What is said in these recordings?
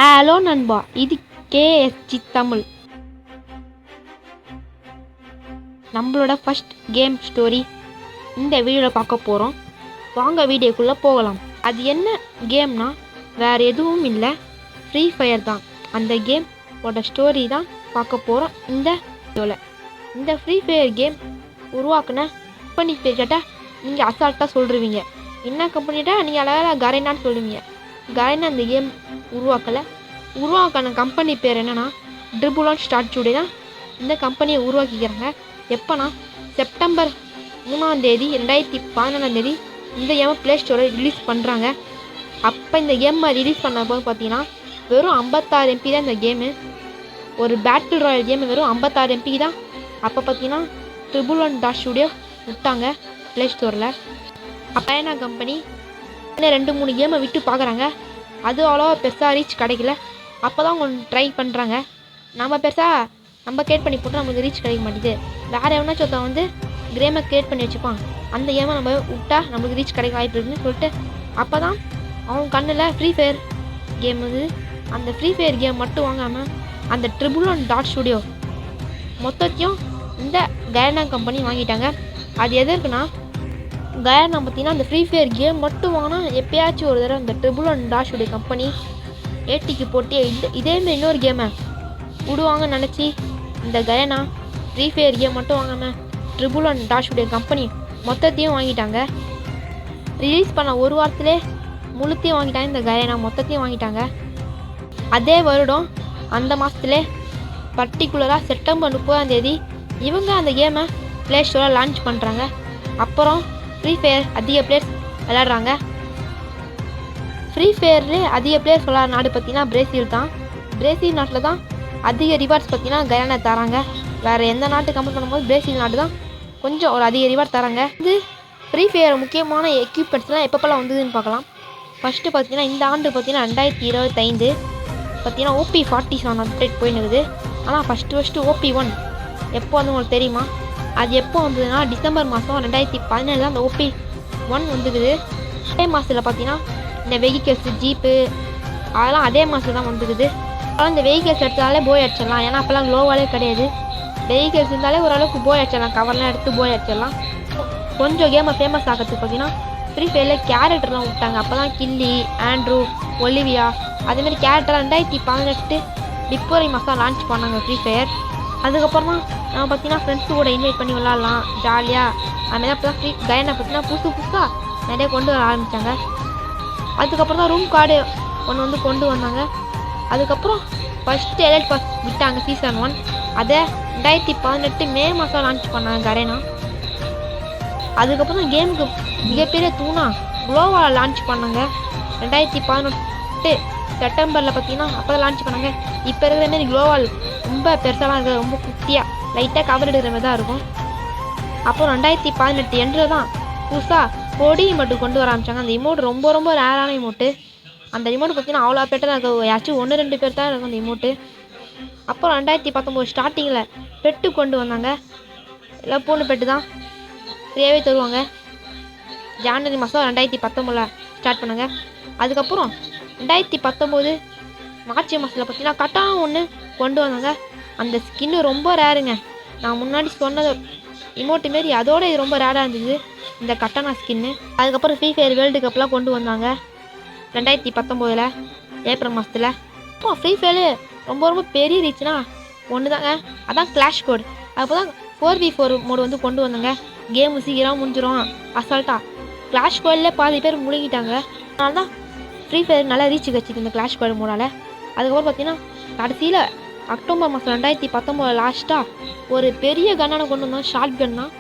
Hello நண்பா, இது KSG Tamil. நம்மளோட ஃபர்ஸ்ட் கேம் ஸ்டோரி இந்த வீடியோவில் பார்க்க போகிறோம். வாங்க வீடியோக்குள்ளே போகலாம். அது என்ன கேம்னா வேறு எதுவும் இல்லை, ஃப்ரீ ஃபயர் தான். அந்த கேமோட ஸ்டோரி தான் பார்க்க போகிறோம் இந்த வீடியோவில். இந்த ஃப்ரீ ஃபயர் கேம் உருவாக்குன கம்பெனி பேர் கேட்டால் நீங்கள் அசால்ட்டாக சொல்லிடுவீங்க. என்ன கம்பெனிட்டா நீங்கள் அழகாக கரைனான்னு சொல்லுவீங்க. கரைனா அந்த கேம் உருவாக்கின கம்பெனி பேர் என்னென்னா ட்ரிபுலான் ஸ்டார்ட்யூடே தான் இந்த கம்பெனியை உருவாக்கிக்கிறாங்க. எப்போனா செப்டம்பர் 3 2014 இந்த கேமை ப்ளே ஸ்டோரில் ரிலீஸ் பண்ணுறாங்க. அப்போ இந்த கேமை ரிலீஸ் பண்ண போது பார்த்தீங்கன்னா வெறும் 56 MB தான் இந்த கேமு. ஒரு பேட்டில் ராயல் கேமு வெறும் 56 MB தான். அப்போ பார்த்தீங்கன்னா ட்ரிபுலான் ஸ்டூடியோ விட்டாங்க ப்ளே ஸ்டோரில். அப்போ என்ன கம்பெனி 2-3 கேமை விட்டு பார்க்குறாங்க. அது அவ்வளோவா பெருசாக ரீச் கிடைக்கல. அப்போ தான் அவங்க ட்ரை பண்ணுறாங்க. நம்ம கிரியேட் பண்ணி போட்டு நம்மளுக்கு ரீச் கிடைக்க மாட்டேது. வேறு எவனாச்சும் ஒருத்தன் வந்து கேமை கிரியேட் பண்ணி வச்சுப்பான். அந்த கேமை நம்ம விட்டா நம்மளுக்கு ரீச் கிடைக்க வாய்ப்பு இருக்குன்னு சொல்லிட்டு அப்போ தான் அவங்க கண்ணில் ஃப்ரீ ஃபயர் கேம் வந்து அந்த ஃப்ரீ ஃபயர் கேம் மட்டும் வாங்காமல் அந்த ட்ரிபுலான் ஸ்டூடியோ மொத்தத்தையும் இந்த கயனா கம்பெனி வாங்கிட்டாங்க. அது எதற்குன்னா கயனா பார்த்தீங்கன்னா அந்த ஃப்ரீ ஃபயர் கேம் மட்டும் வாங்கினா எப்பயாச்சும் ஒரு தடவை இந்த ட்ரிபுலான் ஸ்டூடியோ கம்பெனி ஏடிக்கு போட்டு இதேமாரி இன்னொரு கேமை விடுவாங்கன்னு நினச்சி இந்த கயனா ஃப்ரீ ஃபயர் கேம் மட்டும் வாங்காமல் ட்ரிபுலான் ஸ்டூடியோ கம்பெனி மொத்தத்தையும் வாங்கிட்டாங்க. ரிலீஸ் பண்ண ஒரு வாரத்திலே முழுத்தையும் வாங்கிட்டாங்க. இந்த கயனா மொத்தத்தையும் வாங்கிட்டாங்க. அதே வருடம் அந்த மாதத்துலே பர்டிகுலராக செப்டம்பர் 30 இவங்க அந்த கேமை ப்ளே ஸ்டோரில் லான்ச் பண்ணுறாங்க. அப்புறம் ஃப்ரீ ஃபயர் அதிக பிளேயர்ஸ் விளையாடுறாங்க. ஃப்ரீ ஃபயர்லேயே அதிக பிளேயர்ஸ் விளையாடுற நாடு பார்த்தீங்கன்னா பிரேசில் தான். பிரேசில் நாட்டில் தான் அதிக ரிவார்ட்ஸ் பார்த்தீங்கன்னா கயனா தராங்க. வேறு எந்த நாட்டு கம்பேர் பண்ணும்போது பிரேசில் நாடு தான் கொஞ்சம் ஒரு அதிக ரிவார்ட் தராங்க. இது ஃப்ரீ ஃபயர் முக்கியமான எக்யூப்மெண்ட்ஸ்லாம் எப்பப்பெல்லாம் வந்ததுன்னு பார்க்கலாம். ஃபஸ்ட்டு பார்த்தீங்கன்னா இந்த ஆண்டு பார்த்தீங்கன்னா 2025 பார்த்தீங்கன்னா OP47 அப்டேட் போயின்னுக்குது. ஆனால் ஃபஸ்ட்டு OP1 எப்போ வந்து உங்களுக்கு தெரியுமா? அது எப்போ வந்ததுன்னா டிசம்பர் மாதம் 2017 தான் அந்த OP1 வந்துக்குது. அதே மாதத்தில் பார்த்தீங்கன்னா இந்த வெஹிக்கல்ஸு ஜீப்பு அதெல்லாம் அதே மாதத்தில் தான் வந்துக்குது. ஆனால் இந்த வெஹிக்கல்ஸ் எடுத்தாலே போய் அடிச்சிடலாம். ஏன்னா அப்போல்லாம் க்ளோவாலே கிடையாது. வெஹிக்கல்ஸ் இருந்தாலே ஓரளவுக்கு போய் அடிச்சிடலாம். கவர்லாம் எடுத்து போய் அடிச்சிடலாம். கொஞ்சம் கேமை ஃபேமஸ் ஆகிறதுக்கு பார்த்தீங்கன்னா ஃப்ரீ ஃபயரில் கேரக்டர்லாம் விட்டாங்க. அப்போ தான் கில்லி, ஆண்ட்ரூ, ஒலிவியா அதேமாதிரி கேரக்டர்லாம் 2018 பிப்ரவரி மாதம் லான்ச் பண்ணாங்க ஃப்ரீ ஃபயர். அதுக்கப்புறமா நம்ம பார்த்தீங்கன்னா ஃப்ரெண்ட்ஸு கூட இன்வைட் பண்ணி விளாட்லாம் ஜாலியாக. அதுமாதிரி அப்போ தான் ஃப்ரீ கயனை பார்த்தீங்கன்னா புதுசாக நிறைய கொண்டு வர ஆரம்பித்தாங்க. அதுக்கப்புறம் தான் ரூம் கார்டு ஒன்று வந்து கொண்டு வந்தாங்க. அதுக்கப்புறம் ஃபஸ்ட்டு எலைட் பாஸ் விட்டாங்க சீசன் 1. அதை 2018 மே மாதம் லான்ச் பண்ணாங்க கரேனா. அதுக்கப்புறம் கேமுக்கு மிகப்பெரிய தூணா குளோவால் லான்ச் பண்ணாங்க 2018 செப்டம்பரில் பார்த்தீங்கன்னா அப்போ தான் லான்ச் பண்ணாங்க. இப்போ இருக்கிற மாரி குளோவால் ரொம்ப பெருசாலாம் இருக்காது, ரொம்ப குட்டியாக லைட்டாக கவர் எடுக்கிற மாதிரி தான் இருக்கும். அப்புறம் 2018 எண்டில் தான் புதுசாக கொடி இமோட்டு கொண்டு வர ஆரம்பித்தாங்க. அந்த இமோட்டு ரொம்ப ரேரான இமோட்டு. அந்த இமோட்டு பார்த்தீங்கன்னா அவ்வளோ பேர்ட்ட தான் இருக்கும். யாச்சும் 1-2 பேர் தான் இருக்கும் அந்த இமோட்டு. அப்புறம் 2019 ஸ்டார்டிங்கில் பெட்டு கொண்டு வந்தாங்க. எல்லாம் பூனை பெட்டு தான் ஃப்ரீயாகவே தருவாங்க. ஜனவரி மாதம் 2019 ஸ்டார்ட் பண்ணாங்க. அதுக்கப்புறம் 2019 மார்ச் மாதத்தில் பார்த்தீங்கன்னா கட்டான ஒன்று கொண்டு வந்தாங்க. அந்த ஸ்கின்னு ரொம்ப ரேருங்க. நான் முன்னாடி சொன்னது இமோட்டு மாரி அதோட இது ரொம்ப ரேராக இருந்தது இந்த கட்டானா ஸ்கின்னு. அதுக்கப்புறம் ஃப்ரீ ஃபயர் வேர்ல்டு கப்லாம் கொண்டு வந்தாங்க 2019 ஏப்ரல் மாதத்தில். அப்புறம் ஃப்ரீ ஃபயர் ரொம்ப பெரிய ரீச்னா ஒன்று தாங்க, அதான் கிளாஷ் கோட். அப்போ தான் 4v4 மோடு வந்து கொண்டு வந்தாங்க. கேமு சீக்கிரம் முடிஞ்சிடும் அசால்ட்டாக. கிளாஷ் கோட்லேயே பாதி பேர் முழுங்கிட்டாங்க. அதனால தான் ஃப்ரீ ஃபயர் நல்லா ரீச் கிடச்சிது இந்த கிளாஷ் கோட் மோடால். அதுக்கப்புறம் பார்த்தீங்கன்னா கடைசியில் அக்டோபர் மாதம் 2019 லாஸ்ட்டாக ஒரு பெரிய கன்னான கொண்டு வந்தோம், ஷார்ட் கன் தான்.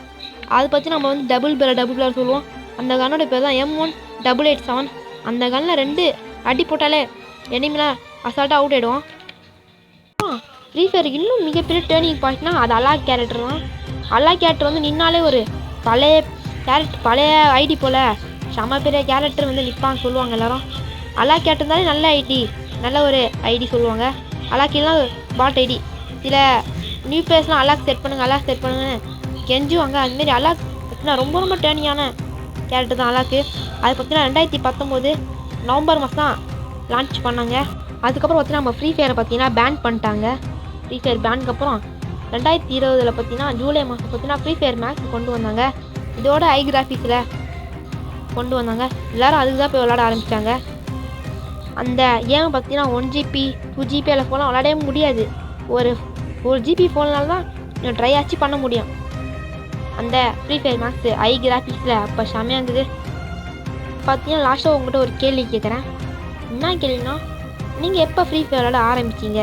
அதை பற்றி நம்ம வந்து டபுள் பேர் சொல்லுவோம். அந்த கன்னோட பேர் தான் M1887. அந்த கன்னில் 2 அடி போட்டாலே எனிமிலாம் அசால்ட்டாக அவுட் ஆகிடுவோம். ஃப்ரீ ஃபயருக்கு இன்னும் மிகப்பெரிய டேர்னிங் பாயிண்ட்னா அது அல்லாக் கேரக்டர் தான். அல்லாக் கேரக்டர் வந்து நின்னாலே ஒரு பழைய ஐடி போல் செம பெரிய கேரக்டர் வந்து நிற்பான்னு சொல்லுவாங்க எல்லோரும். அல்லாக் கேரக்டர் இருந்தாலே நல்ல ஐடி, நல்ல ஒரு ஐடி சொல்லுவாங்க. அல்லாக்கிலாம் பாட் ஐடி. சில நியூ பிளேயர்ஸ்லாம் அல்லாக் செட் பண்ணுங்கன்னு கெஞ்சுவாங்க. அதுமாரி அல்லாக் பார்த்தீங்கன்னா ரொம்ப டேர்னிங்கான கேரக்டர் தான் அல்லாக்கு. அது பார்த்தீங்கன்னா 2019 நவம்பர் மாதம் லான்ச் பண்ணாங்க. அதுக்கப்புறம் பார்த்தீங்கன்னா நம்ம ஃப்ரீ ஃபயரை பார்த்தீங்கன்னா பேன் பண்ணிட்டாங்க. ஃப்ரீ ஃபயர் பேனுக்கு அப்புறம் 2020 பார்த்தீங்கன்னா ஜூலை மாதம் பார்த்தீங்கன்னா ஃப்ரீ ஃபயர் மேக்ஸ் கொண்டு வந்தாங்க. இதோட ஹை கிராஃபிக்ஸில் கொண்டு வந்தாங்க. எல்லோரும் அதுக்கு தான் போய் விளாட ஆரம்பித்தாங்க. அந்த கேம் பார்த்தீங்கன்னா 1 GB 2 GB அதில் ஃபோன்லாம் விளாடவே முடியாது. ஒரு GB ஃபோன்னால தான் ட்ரை ஆச்சு பண்ண முடியும். அந்த ஃப்ரீ ஃபயர் மேக்ஸ் ஹை கிராஃபிக்ஸில் அப்போ செம்மையாக இருந்தது. பார்த்தீங்கன்னா லாஸ்ட்டாக உங்கள்கிட்ட ஒரு கேள்வி கேட்குறேன். என்ன கேள்வினா, நீங்கள் எப்போ ஃப்ரீ ஃபயர் விளாட ஆரம்பிச்சிங்க,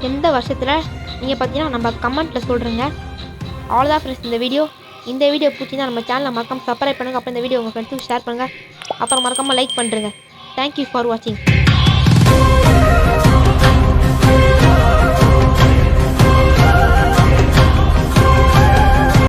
எந்த வருஷத்தில் நீங்கள் பார்த்தீங்கன்னா நம்ம கமெண்ட்டில் சொல்கிறேங்க. அவ்வளோதான் ஃப்ரெண்ட்ஸ் இந்த வீடியோ பிடிச்சிங்கன்னா நம்ம சேனலை மறக்காமல் சப்ஸ்கிரைப் பண்ணுங்கள். அப்புறம் இந்த வீடியோ உங்கள் ஃப்ரெண்ட்ஸுக்கு ஷேர் பண்ணுங்கள். அப்புறம் மறக்காமல் லைக் பண்ணுறேங்க. தேங்க்யூ ஃபார் வாட்சிங்.